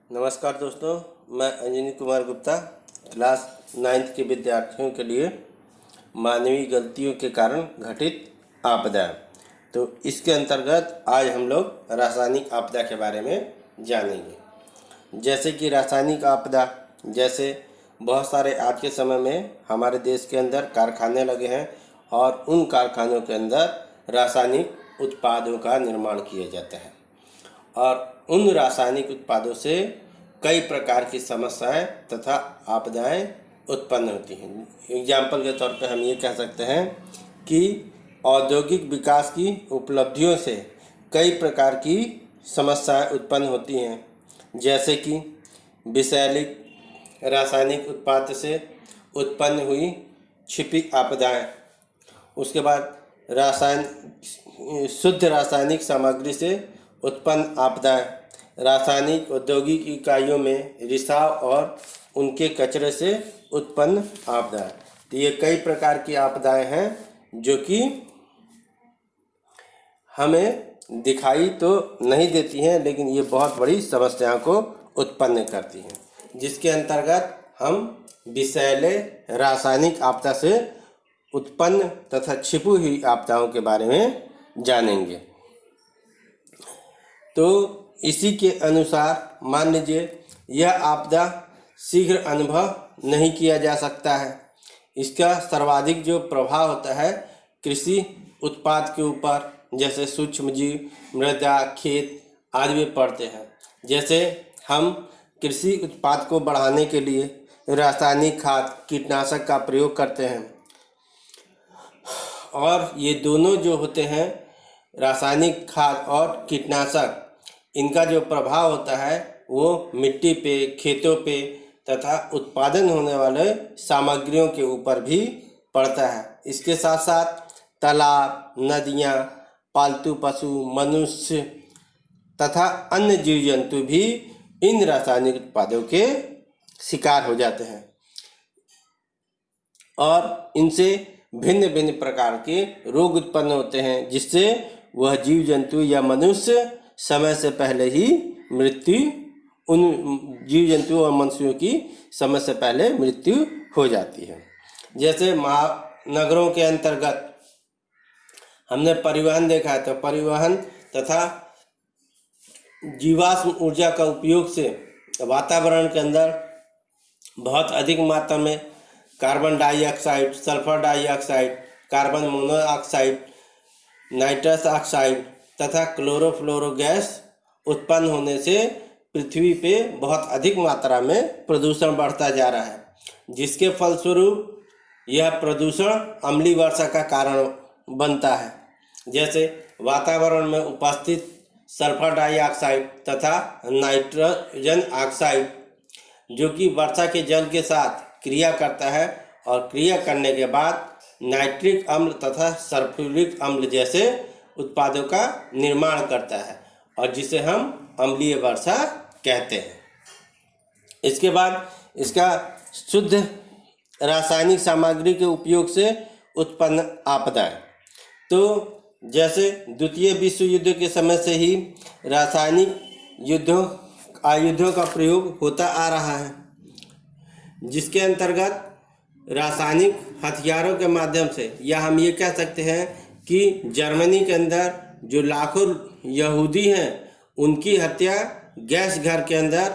नमस्कार दोस्तों, मैं अंजनी कुमार गुप्ता क्लास 9th के विद्यार्थियों के लिए मानवीय गलतियों के कारण घटित आपदा। तो इसके अंतर्गत आज हम लोग रासायनिक आपदा के बारे में जानेंगे। जैसे कि रासायनिक आपदा, जैसे बहुत सारे आज के समय में हमारे देश के अंदर कारखाने लगे हैं और उन कारखानों के अंदर रासायनिक उत्पादों का निर्माण किया जाता है और उन रासायनिक उत्पादों से कई प्रकार की समस्याएं तथा आपदाएं उत्पन्न होती हैं। एग्जाम्पल के तौर पे हम ये कह सकते हैं कि औद्योगिक विकास की उपलब्धियों से कई प्रकार की समस्याएं उत्पन्न होती हैं, जैसे कि विषैलिक रासायनिक उत्पाद से उत्पन्न हुई छिपी आपदाएं। उसके बाद शुद्ध रासायनिक सामग्री से उत्पन्न आपदाएं, रासायनिक औद्योगिक इकाइयों में रिसाव और उनके कचरे से उत्पन्न आपदाएं। तो ये कई प्रकार की आपदाएं हैं जो कि हमें दिखाई तो नहीं देती हैं, लेकिन ये बहुत बड़ी समस्याओं को उत्पन्न करती हैं, जिसके अंतर्गत हम विषैले रासायनिक आपदा से उत्पन्न तथा छिपी हुई आपदाओं के बारे में जानेंगे। तो इसी के अनुसार मान लीजिए यह आपदा शीघ्र अनुभव नहीं किया जा सकता है। इसका सर्वाधिक जो प्रभाव होता है कृषि उत्पाद के ऊपर, जैसे सूक्ष्म जीव, मृदा, खेत आदि में पड़ते हैं। जैसे हम कृषि उत्पाद को बढ़ाने के लिए रासायनिक खाद, कीटनाशक का प्रयोग करते हैं और ये दोनों जो होते हैं रासायनिक खाद और कीटनाशक, इनका जो प्रभाव होता है वो मिट्टी पे, खेतों पे तथा उत्पादन होने वाले सामग्रियों के ऊपर भी पड़ता है। इसके साथ साथ तालाब, नदियाँ, पालतू पशु, मनुष्य तथा अन्य जीव जंतु भी इन रासायनिक उत्पादों के शिकार हो जाते हैं और इनसे भिन्न भिन्न प्रकार के रोग उत्पन्न होते हैं, जिससे वह जीव जंतु या मनुष्य समय से पहले ही उन जीव जंतुओं और मनुष्यों की समय से पहले मृत्यु हो जाती है। जैसे महानगरों के अंतर्गत हमने परिवहन देखा है, तो परिवहन तथा जीवाश्म ऊर्जा का उपयोग से वातावरण के अंदर बहुत अधिक मात्रा में carbon dioxide, sulphur dioxide, carbon monoxide, nitrous oxide तथा क्लोरोफ्लोरो गैस उत्पन्न होने से पृथ्वी पे बहुत अधिक मात्रा में प्रदूषण बढ़ता जा रहा है, जिसके फलस्वरूप यह प्रदूषण अम्लीय वर्षा का कारण बनता है। जैसे वातावरण में उपस्थित सल्फर डाइऑक्साइड तथा नाइट्रोजन ऑक्साइड, जो कि वर्षा के जल के साथ क्रिया करता है और क्रिया करने के बाद नाइट्रिक अम्ल तथा सल्फ्यूरिक अम्ल जैसे उत्पादों का निर्माण करता है और जिसे हम अम्लीय वर्षा कहते हैं। इसके बाद इसका शुद्ध रासायनिक सामग्री के उपयोग से उत्पन्न आपदाएं, तो जैसे द्वितीय विश्व युद्ध के समय से ही रासायनिक आयुधों का प्रयोग होता आ रहा है, जिसके अंतर्गत रासायनिक हथियारों के माध्यम से, या हम ये कह सकते हैं कि जर्मनी के अंदर जो लाखों यहूदी हैं उनकी हत्या गैस घर के अंदर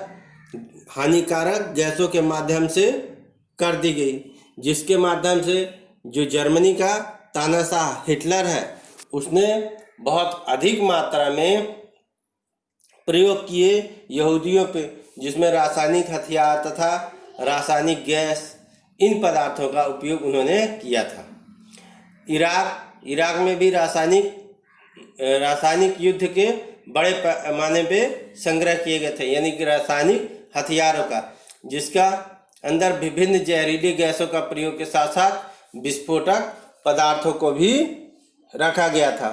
हानिकारक गैसों के माध्यम से कर दी गई, जिसके माध्यम से जो जर्मनी का तानाशाह हिटलर है उसने बहुत अधिक मात्रा में प्रयोग किए यहूदियों पे, जिसमें रासायनिक हथियार तथा रासायनिक गैस, इन पदार्थों का उपयोग उन्होंने किया था। इराक में भी रासायनिक युद्ध के बड़े पैमाने पे संग्रह किए गए थे, यानी कि रासायनिक हथियारों का, जिसका अंदर विभिन्न जहरीली गैसों का प्रयोग के साथ साथ विस्फोटक पदार्थों को भी रखा गया था,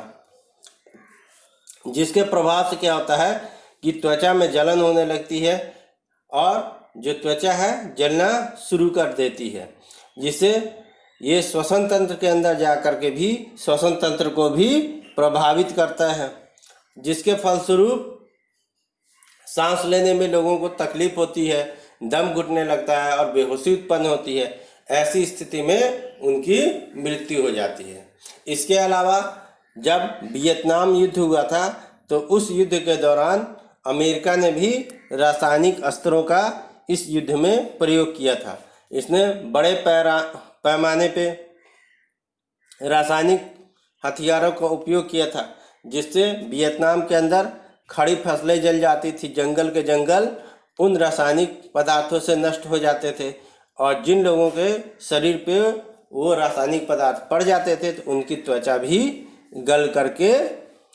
जिसके प्रभाव से क्या होता है कि त्वचा में जलन होने लगती है और जो त्वचा है जलना शुरू कर देती है, जिससे ये श्वसन तंत्र के अंदर जा कर के भी श्वसन तंत्र को भी प्रभावित करता है, जिसके फलस्वरूप सांस लेने में लोगों को तकलीफ होती है, दम घुटने लगता है और बेहोशी उत्पन्न होती है। ऐसी स्थिति में उनकी मृत्यु हो जाती है। इसके अलावा जब वियतनाम युद्ध हुआ था तो उस युद्ध के दौरान अमेरिका ने भी रासायनिक अस्त्रों का इस युद्ध में प्रयोग किया था। इसने बड़े पैमाने पे रासायनिक हथियारों का उपयोग किया था, जिससे वियतनाम के अंदर खड़ी फसलें जल जाती थी। जंगल के जंगल उन रासायनिक पदार्थों से नष्ट हो जाते थे और जिन लोगों के शरीर पे वो रासायनिक पदार्थ पड़ जाते थे तो उनकी त्वचा भी गल करके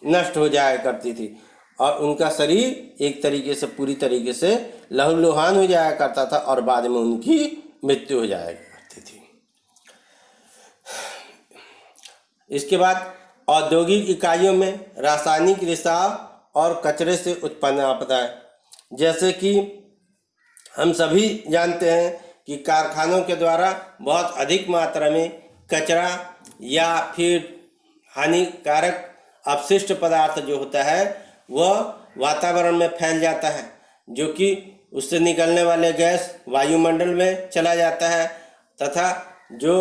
नष्ट हो जाया करती थी और उनका शरीर एक तरीके से पूरी तरीके से लहूलुहान हो जाया करता था और बाद में उनकी मृत्यु हो जाया करती थी। इसके बाद औद्योगिक इकाइयों में रासायनिक रिसाव और कचरे से उत्पन्न आपदाएं, जैसे कि हम सभी जानते हैं कि कारखानों के द्वारा बहुत अधिक मात्रा में कचरा या फिर हानिकारक अपशिष्ट पदार्थ जो होता है वह वातावरण में फैल जाता है, जो कि उससे निकलने वाले गैस वायुमंडल में चला जाता है तथा जो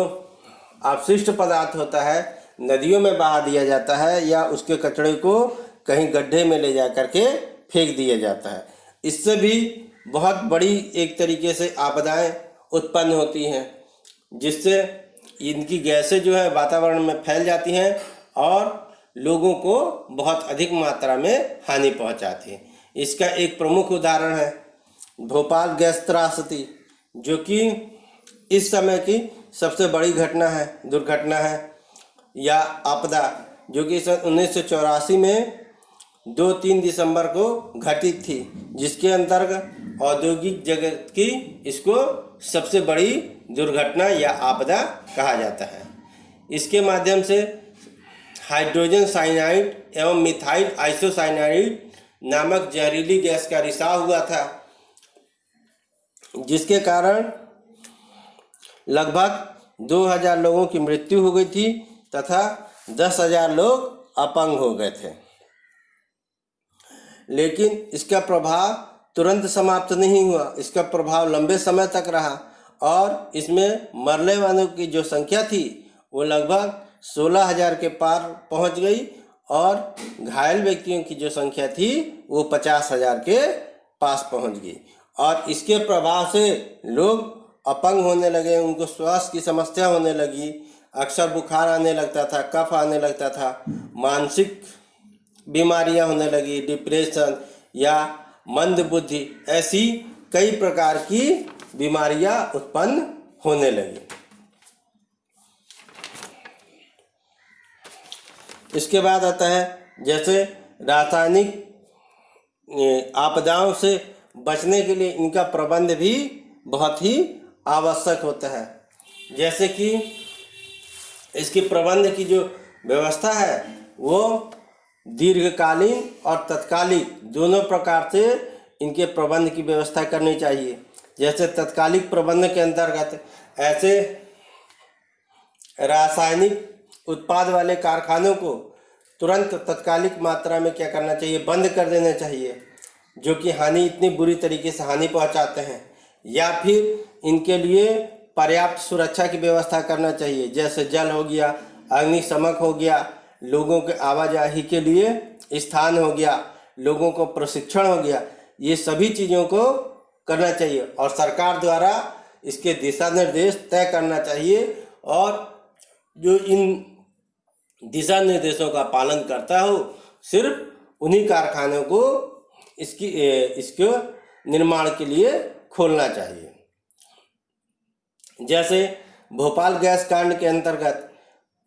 अपशिष्ट पदार्थ होता है नदियों में बहा दिया जाता है या उसके कचरे को कहीं गड्ढे में ले जा करके फेंक दिया जाता है। इससे भी बहुत बड़ी एक तरीके से आपदाएं उत्पन्न होती हैं, जिससे इनकी गैसें जो है वातावरण में फैल जाती हैं और लोगों को बहुत अधिक मात्रा में हानि पहुंचाती है। इसका एक प्रमुख उदाहरण है भोपाल गैस त्रासदी, जो कि इस समय की सबसे बड़ी दुर्घटना है या आपदा, जो कि सन 1984 में 2-3 दिसंबर को घटित थी, जिसके अंतर्गत औद्योगिक जगत की इसको सबसे बड़ी दुर्घटना या आपदा कहा जाता है। इसके माध्यम से हाइड्रोजन साइनाइड एवं मिथाइल आइसोसाइनाइड नामक जहरीली गैस का रिसाव हुआ था, जिसके कारण लगभग 2000 लोगों की मृत्यु हो गई थी तथा 10,000 लोग अपंग हो गए थे। लेकिन इसका प्रभाव तुरंत समाप्त नहीं हुआ, इसका प्रभाव लंबे समय तक रहा और इसमें मरने वालों की जो संख्या थी वो लगभग 16,000 के पार पहुंच गई और घायल व्यक्तियों की जो संख्या थी वो 50,000 के पास पहुंच गई और इसके प्रभाव से लोग अपंग होने लगे, उनको श्वास की समस्या होने लगी, अक्सर बुखार आने लगता था, कफ आने लगता था, मानसिक बीमारियां होने लगी, डिप्रेशन या मंद बुद्धि, ऐसी कई प्रकार की बीमारियां उत्पन्न होने लगी। इसके बाद आता है जैसे रासायनिक आपदाओं से बचने के लिए इनका प्रबंध भी बहुत ही आवश्यक होता है। जैसे कि इसके प्रबंध की जो व्यवस्था है वो दीर्घकालीन और तत्कालिक दोनों प्रकार से इनके प्रबंध की व्यवस्था करनी चाहिए। जैसे तत्कालिक प्रबंध के अंतर्गत ऐसे रासायनिक उत्पाद वाले कारखानों को तुरंत तत्कालिक मात्रा में क्या करना चाहिए, बंद कर देना चाहिए, जो कि हानि इतनी बुरी तरीके से हानि पहुंचाते हैं, या फिर इनके लिए पर्याप्त सुरक्षा की व्यवस्था करना चाहिए। जैसे जल हो गया, अग्निशमक हो गया, लोगों के आवाजाही के लिए स्थान हो गया, लोगों को प्रशिक्षण हो गया, ये सभी चीज़ों को करना चाहिए और सरकार द्वारा इसके दिशा निर्देश तय करना चाहिए और जो इन दिशा निर्देशों का पालन करता हो सिर्फ उन्हीं कारखानों को इसके निर्माण के लिए खोलना चाहिए। जैसे भोपाल गैस कांड के अंतर्गत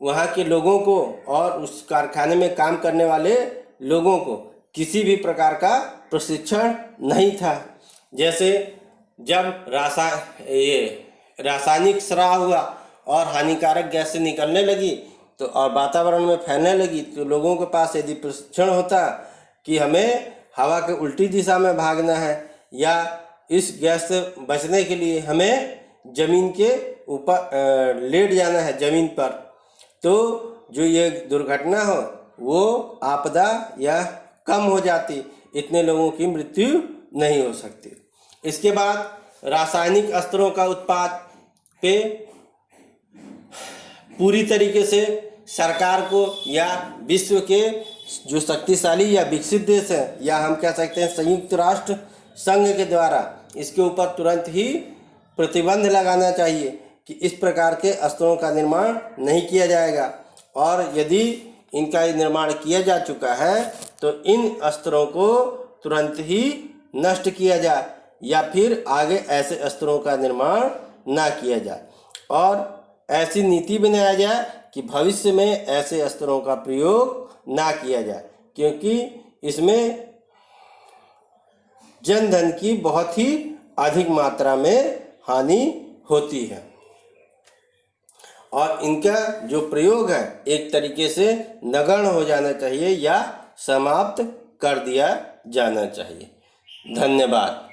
वहाँ के लोगों को और उस कारखाने में काम करने वाले लोगों को किसी भी प्रकार का प्रशिक्षण नहीं था। जैसे जब रासायनिक स्राव हुआ और हानिकारक गैसें निकलने लगी तो और वातावरण में फैलने लगी, तो लोगों के पास यदि प्रशिक्षण होता कि हमें हवा के उल्टी दिशा में भागना है या इस गैस से बचने के लिए हमें ज़मीन के ऊपर लेट जाना है ज़मीन पर, तो जो ये दुर्घटना हो वो आपदा या कम हो जाती, इतने लोगों की मृत्यु नहीं हो सकती। इसके बाद रासायनिक अस्त्रों का उत्पाद पे पूरी तरीके से सरकार को या विश्व के जो शक्तिशाली या विकसित देश हैं, या हम कह सकते हैं संयुक्त राष्ट्र संघ के द्वारा इसके ऊपर तुरंत ही प्रतिबंध लगाना चाहिए कि इस प्रकार के अस्त्रों का निर्माण नहीं किया जाएगा, और यदि इनका निर्माण किया जा चुका है तो इन अस्त्रों को तुरंत ही नष्ट किया जाए, या फिर आगे ऐसे अस्त्रों का निर्माण ना किया जाए, और ऐसी नीति बनाया जाए कि भविष्य में ऐसे अस्त्रों का प्रयोग ना किया जाए, क्योंकि इसमें जनधन की बहुत ही अधिक मात्रा में हानि होती है, और इनका जो प्रयोग है एक तरीके से नगण्य हो जाना चाहिए या समाप्त कर दिया जाना चाहिए। धन्यवाद।